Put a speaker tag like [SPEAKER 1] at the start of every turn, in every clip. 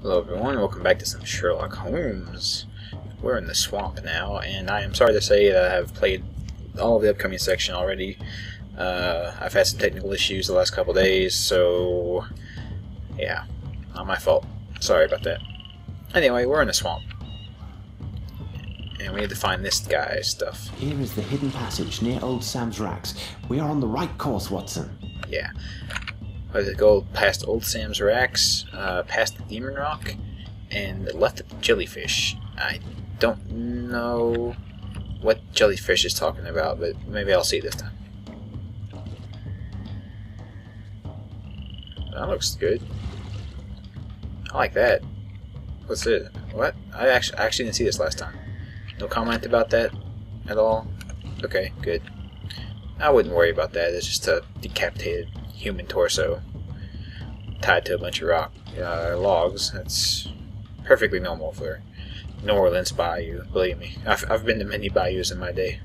[SPEAKER 1] Hello everyone, welcome back to some Sherlock Holmes. We're in the swamp now, and I am sorry to say that I have played all of the upcoming section already. I've had some technical issues the last couple days, so yeah, not my fault. Sorry about that. Anyway, we're in the swamp. And we need to find this guy's stuff.
[SPEAKER 2] Here is the hidden passage near Old Sam's Racks. We are on the right course, Watson.
[SPEAKER 1] Yeah. Let's go past Old Sam's Racks, past the Demon Rock, and left at the jellyfish. I don't know what jellyfish is talking about, but maybe I'll see this time. That looks good. I like that. What's it? What? I actually didn't see this last time. No comment about that at all? Okay, good. I wouldn't worry about that. It's just a decapitated human torso tied to a bunch of logs. That's perfectly normal for New Orleans bayou, believe me. I've been to many bayous in my day.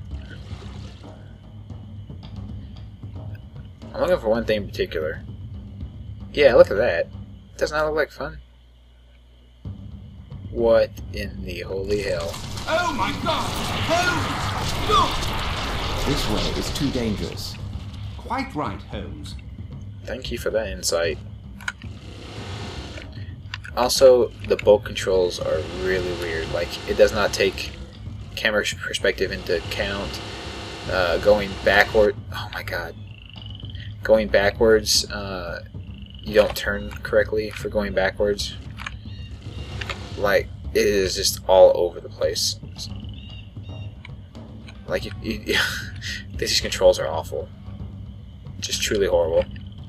[SPEAKER 1] I'm looking for one thing in particular. Yeah, look at that. Doesn't that look like fun? What in the holy hell?
[SPEAKER 3] Oh my God! Holmes! Look!
[SPEAKER 2] This way is too dangerous.
[SPEAKER 3] Quite right, Holmes.
[SPEAKER 1] Thank you for that insight. Also, the bolt controls are really weird. Like, it does not take camera perspective into account. Going backward, oh my god. Going backwards, you don't turn correctly for going backwards. Like, it is just all over the place. Like, these controls are awful. Just truly horrible.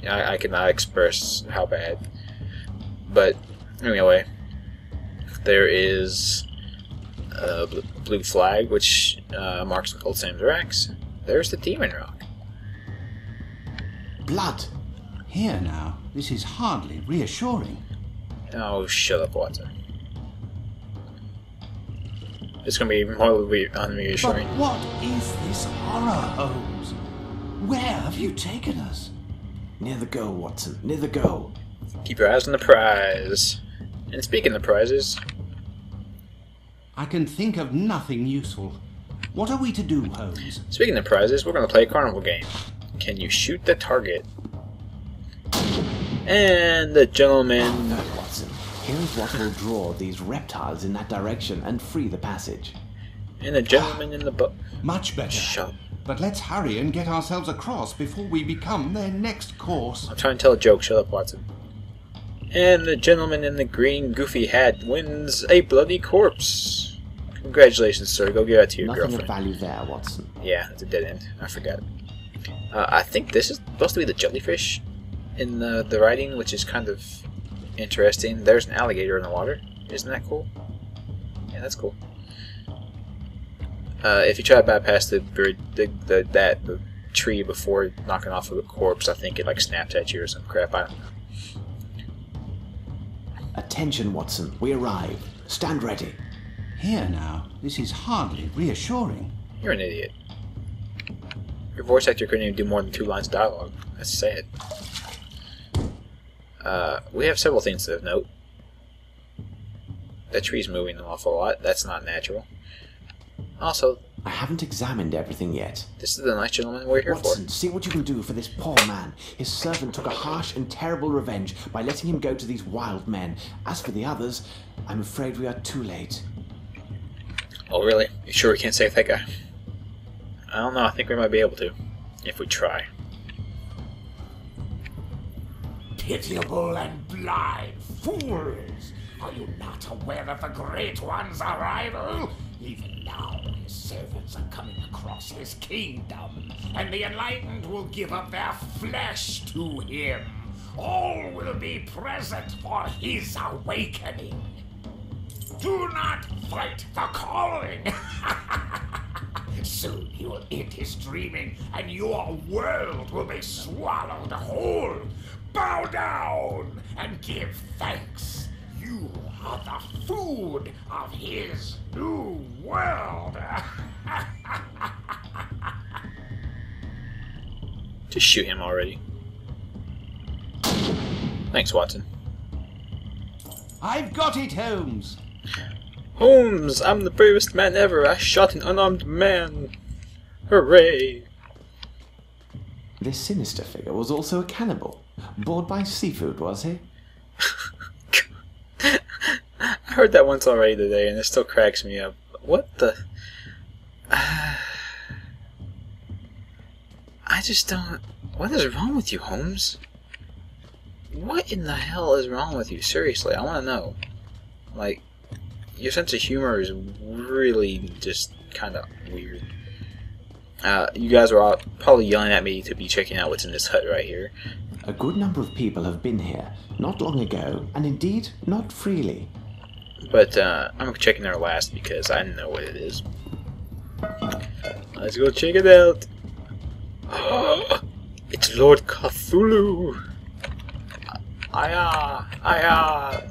[SPEAKER 1] I cannot express how bad. But anyway, there is a blue flag, which marks Old Sam's Racks. There's the Demon Rock.
[SPEAKER 2] Blood!
[SPEAKER 3] Here now, this is hardly reassuring.
[SPEAKER 1] Oh, shut up, Watson. It's going to be even more unreassuring.
[SPEAKER 3] But what is this horror, Holmes? Where have you taken us?
[SPEAKER 2] Near the goal, Watson. Near the goal.
[SPEAKER 1] Keep your eyes on the prize. And speaking of prizes,
[SPEAKER 3] I can think of nothing useful. What are we to do, Holmes?
[SPEAKER 1] speaking of prizes, we're going to play a carnival game. Can you shoot the target? And the gentleman...
[SPEAKER 2] No, Watson. Here is what will draw these reptiles in that direction and free the passage.
[SPEAKER 1] And the gentleman in the boat.
[SPEAKER 3] Much better.
[SPEAKER 1] Shut up.
[SPEAKER 3] But let's hurry and get ourselves across before we become their next course.
[SPEAKER 1] I'm trying to tell a joke. Shut up, Watson. And the gentleman in the green goofy hat wins a bloody corpse. Congratulations, sir. Go give that to your
[SPEAKER 2] Nothing
[SPEAKER 1] girlfriend.
[SPEAKER 2] of value there, Watson.
[SPEAKER 1] Yeah, it's a dead end. I forgot. I think this is supposed to be the jellyfish in the writing, which is kind of interesting. There's an alligator in the water. Isn't that cool? Yeah, that's cool. If you try to bypass the tree before knocking off of the corpse, I think it like snaps at you or some crap. I don't know.
[SPEAKER 2] Attention, Watson. We arrive. Stand ready.
[SPEAKER 3] Here now, this is hardly reassuring.
[SPEAKER 1] You're an idiot. Your voice actor couldn't even do more than 2 lines of dialogue. That's sad. We have several things to note. That tree's moving an awful lot. That's not natural. Also,
[SPEAKER 2] I haven't examined everything yet.
[SPEAKER 1] this is the nice gentleman we're here
[SPEAKER 2] Watson, see what you can do for this poor man. His servant took a harsh and terrible revenge by letting him go to these wild men. As for the others, I'm afraid we are too late.
[SPEAKER 1] for. Oh, really? You sure we can't save that guy? I don't know. I think we might be able to. If we try.
[SPEAKER 4] Pitiable and blind fools! Are you not aware of the Great One's arrival? Even now, his servants are coming across his kingdom, and the enlightened will give up their flesh to him. All will be present for his awakening. Do not fight the calling! Soon he will end his dreaming, and your world will be swallowed whole. Bow down and give thanks. You are the food of his new world.
[SPEAKER 1] Just shoot him already. Thanks, Watson.
[SPEAKER 3] I've got it, Holmes!
[SPEAKER 1] Holmes, I'm the bravest man ever. I shot an unarmed man. Hooray!
[SPEAKER 2] This sinister figure was also a cannibal. Bored by seafood, was he?
[SPEAKER 1] I heard that once already today, and it still cracks me up. What the... I just don't... What is wrong with you, Holmes? What in the hell is wrong with you? Seriously, I want to know. Like, your sense of humor is really just kind of weird. You guys are all probably yelling at me to be checking out what's in this hut right here.
[SPEAKER 2] A good number of people have been here, not long ago, and indeed not freely.
[SPEAKER 1] But I'm checking there last because I know what it is. Let's go check it out. It's Lord Cthulhu. Aya.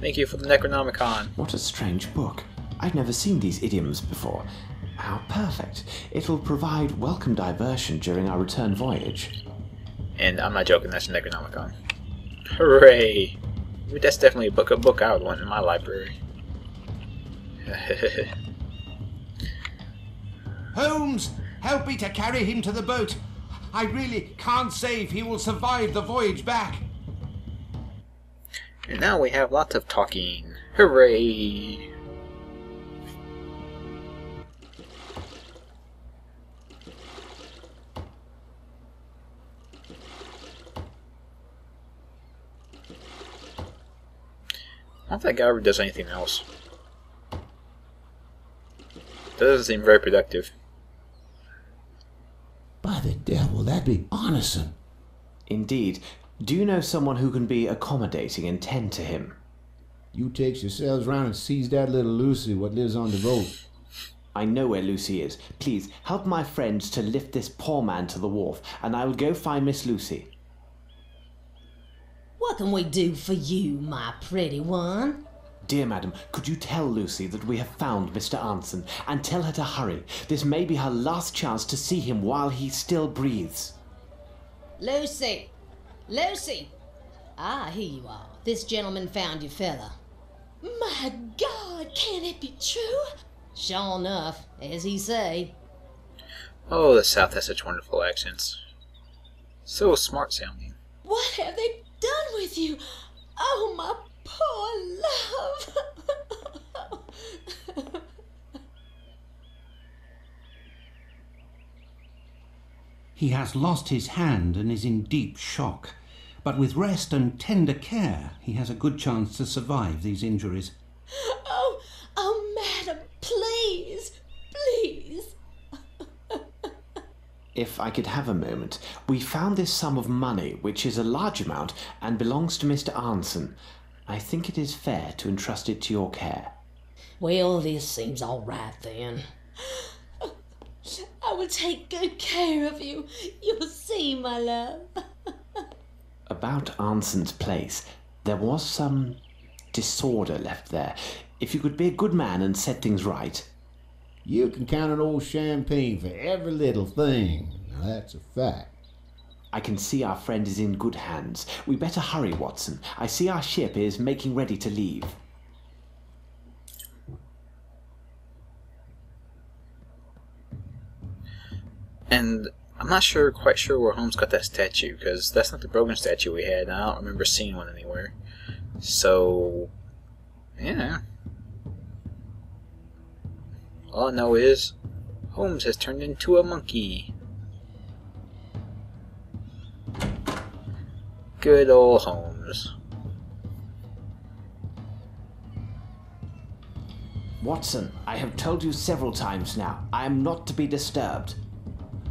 [SPEAKER 1] Thank you for the Necronomicon.
[SPEAKER 2] What a strange book. I'd never seen these idioms before. How perfect. It'll provide welcome diversion during our return voyage.
[SPEAKER 1] And I'm not joking, that's the Necronomicon. Hooray! That's definitely a book I would want in my library.
[SPEAKER 3] Holmes, help me to carry him to the boat. I really can't say if he will survive the voyage back.
[SPEAKER 1] And now we have lots of talking. Hooray! I don't think that guy ever does anything else. That doesn't seem very productive.
[SPEAKER 5] By the devil, that'd be honest.
[SPEAKER 2] Indeed. Do you know someone who can be accommodating and tend to him?
[SPEAKER 5] You takes yourselves round and sees that little Lucy what lives on the boat.
[SPEAKER 2] I know where Lucy is. Please, help my friends to lift this poor man to the wharf, and I will go find Miss Lucy.
[SPEAKER 6] What can we do for you, my pretty one?
[SPEAKER 2] Dear madam, could you tell Lucy that we have found Mr. Anson, and tell her to hurry? This may be her last chance to see him while he still breathes.
[SPEAKER 6] Lucy! Lucy! Ah, here you are. This gentleman found your fella. My God, can it be true? Sure enough, as he say.
[SPEAKER 1] Oh, the South has such wonderful accents. So smart sounding.
[SPEAKER 6] What have they done with you? Oh, my poor love.
[SPEAKER 3] He has lost his hand and is in deep shock. But with rest and tender care, he has a good chance to survive these injuries.
[SPEAKER 6] Oh, madam, please, please.
[SPEAKER 2] If I could have a moment, we found this sum of money, which is a large amount, and belongs to Mr. Anson. I think it is fair to entrust it to your care.
[SPEAKER 6] Well, this seems all right then. I will take good care of you. You'll see, my love.
[SPEAKER 2] About Anson's place, there was some disorder left there. If you could be a good man and set things right.
[SPEAKER 5] You can count on old Champagne for every little thing. Now that's a fact.
[SPEAKER 2] I can see our friend is in good hands. We better hurry, Watson. I see our ship is making ready to leave.
[SPEAKER 1] And I'm not quite sure where Holmes got that statue, because that's not the broken statue we had, and I don't remember seeing one anywhere. So, yeah. All I know is, Holmes has turned into a monkey. Good old Holmes.
[SPEAKER 2] Watson, I have told you several times now, I am not to be disturbed.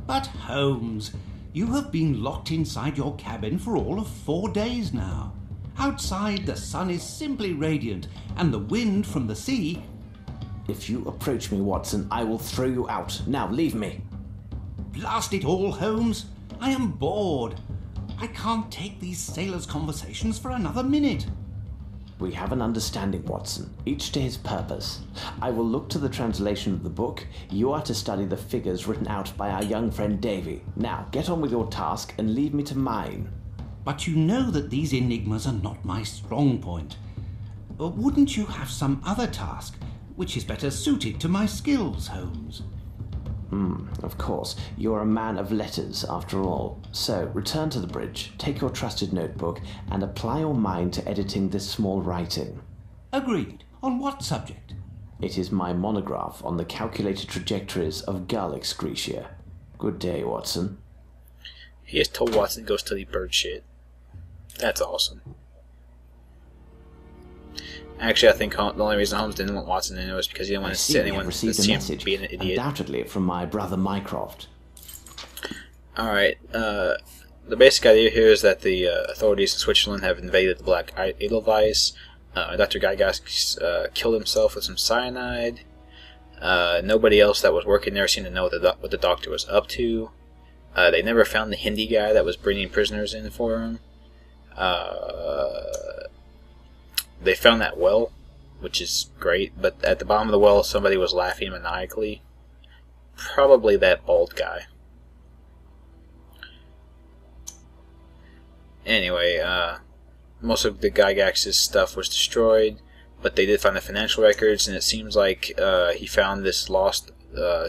[SPEAKER 3] But Holmes, you have been locked inside your cabin for all of 4 days now. Outside, the sun is simply radiant, and the wind from the sea...
[SPEAKER 2] If you approach me, Watson, I will throw you out. Now, leave me.
[SPEAKER 3] Blast it all, Holmes! I am bored. I can't take these sailors' conversations for another minute.
[SPEAKER 2] We have an understanding, Watson, each to his purpose. I will look to the translation of the book. You are to study the figures written out by our young friend Davy. Now, get on with your task and leave me to mine.
[SPEAKER 3] But you know that these enigmas are not my strong point. Wouldn't you have some other task which is better suited to my skills, Holmes?
[SPEAKER 2] Of course. You're a man of letters, after all. So, return to the bridge, take your trusted notebook, and apply your mind to editing this small writing.
[SPEAKER 3] Agreed. On what subject?
[SPEAKER 2] It is my monograph on the calculated trajectories of gull excretia. Good day, Watson.
[SPEAKER 1] He has told Watson to go study bird shit. That's awesome. Actually, I think the only reason Holmes didn't want Watson to know is because he didn't want to see anyone
[SPEAKER 2] received a message,
[SPEAKER 1] being an idiot.
[SPEAKER 2] undoubtedly from my brother Mycroft.
[SPEAKER 1] Alright, the basic idea here is that the authorities in Switzerland have invaded the Black Edelweiss. Dr. Gygax killed himself with some cyanide. Nobody else that was working there seemed to know what the doctor was up to. They never found the Hindi guy that was bringing prisoners in for him. They found that well, which is great, but at the bottom of the well somebody was laughing maniacally. Probably that bald guy. Anyway, most of the Gygax's stuff was destroyed, but they did find the financial records, and it seems like he found this lost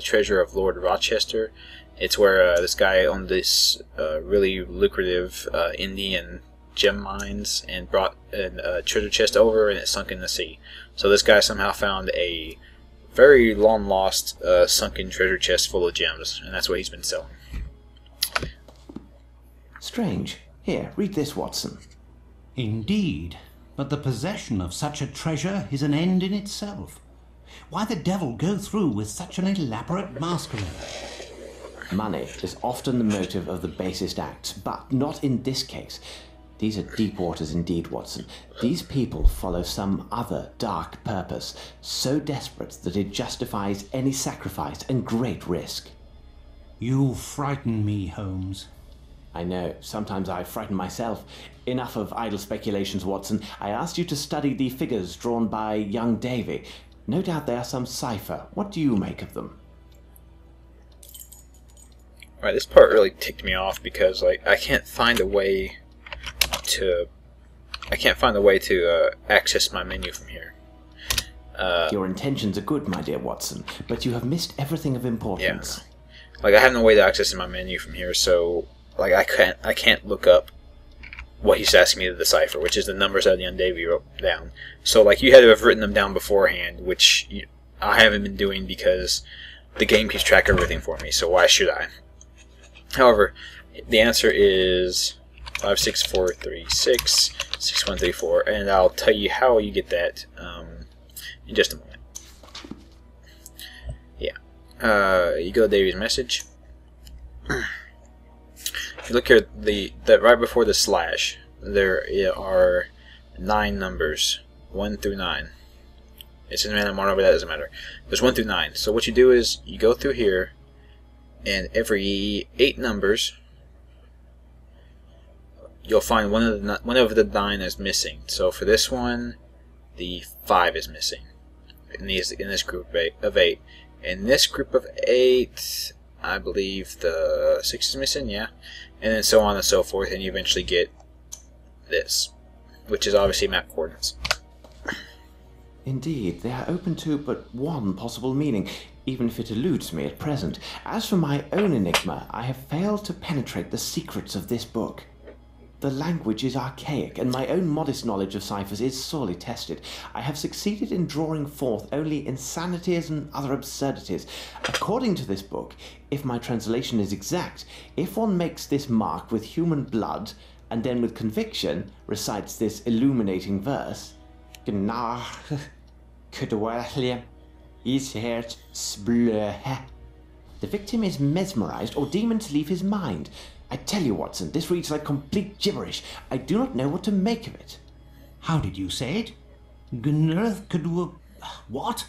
[SPEAKER 1] treasure of Lord Rochester. It's where this guy owned this really lucrative Indian gem mines and brought a treasure chest over, and it sunk in the sea. So this guy somehow found a very long lost sunken treasure chest full of gems, and that's what he's been selling.
[SPEAKER 2] Strange. Here, read this, Watson.
[SPEAKER 3] Indeed, but the possession of such a treasure is an end in itself. Why the devil go through with such an elaborate masquerade?
[SPEAKER 2] Money is often the motive of the basest acts, but not in this case. These are deep waters indeed, Watson. These people follow some other dark purpose, so desperate that it justifies any sacrifice and great risk.
[SPEAKER 3] You frighten me, Holmes.
[SPEAKER 2] I know, sometimes I frighten myself. Enough of idle speculations, Watson. I asked you to study the figures drawn by young Davy. No doubt they are some cipher. What do you make of them?
[SPEAKER 1] Alright, this part really ticked me off because I can't find a way to access my menu from here.
[SPEAKER 2] Your intentions are good, my dear Watson, but you have missed everything of importance.
[SPEAKER 1] Yeah. I have no way to access my menu from here, so I can't look up what he's asking me to decipher, which is the numbers that young Davy wrote down. So you had to have written them down beforehand, which I haven't been doing because the game keeps track of everything for me. So why should I? However, the answer is 56436 6134, and I'll tell you how you get that in just a moment. Yeah, you go to Davy's message. You look here, that right before the slash, there are 9 numbers, 1 through 9. It says random order, but that doesn't matter. There's 1 through 9. So what you do is you go through here, and every 8 numbers, you'll find one of the 9 is missing. So for this one, the 5 is missing in this group of 8. In this group of 8, I believe the 6 is missing, yeah, and then so on and so forth, and you eventually get this, which is obviously map coordinates.
[SPEAKER 2] Indeed, they are open to but one possible meaning, even if it eludes me at present. As for my own enigma, I have failed to penetrate the secrets of this book. The language is archaic, and my own modest knowledge of ciphers is sorely tested. I have succeeded in drawing forth only insanities and other absurdities. According to this book, if my translation is exact, if one makes this mark with human blood, and then with conviction recites this illuminating verse, the victim is mesmerized or demons leave his mind. I tell you, Watson, this reads like complete gibberish. I do not know what to make of it.
[SPEAKER 3] How did you say it? What?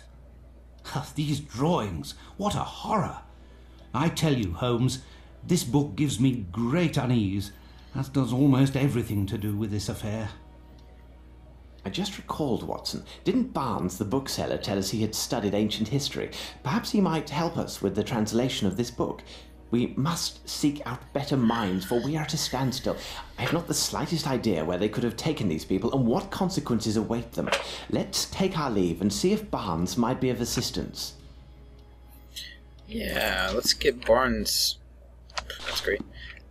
[SPEAKER 3] These drawings, what a horror. I tell you, Holmes, this book gives me great unease, as does almost everything to do with this affair.
[SPEAKER 2] I just recalled, Watson. Didn't Barnes, the bookseller, tell us he had studied ancient history? Perhaps he might help us with the translation of this book. We must seek out better minds, for we are at a standstill. I have not the slightest idea where they could have taken these people and what consequences await them. Let's take our leave and see if Barnes might be of assistance.
[SPEAKER 1] Yeah, let's get Barnes... That's great.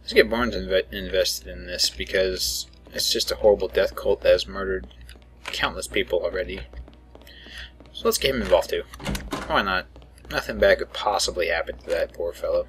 [SPEAKER 1] Let's get Barnes invested in this, because it's just a horrible death cult that has murdered countless people already. So let's get him involved too. Why not? Nothing bad could possibly happen to that poor fellow.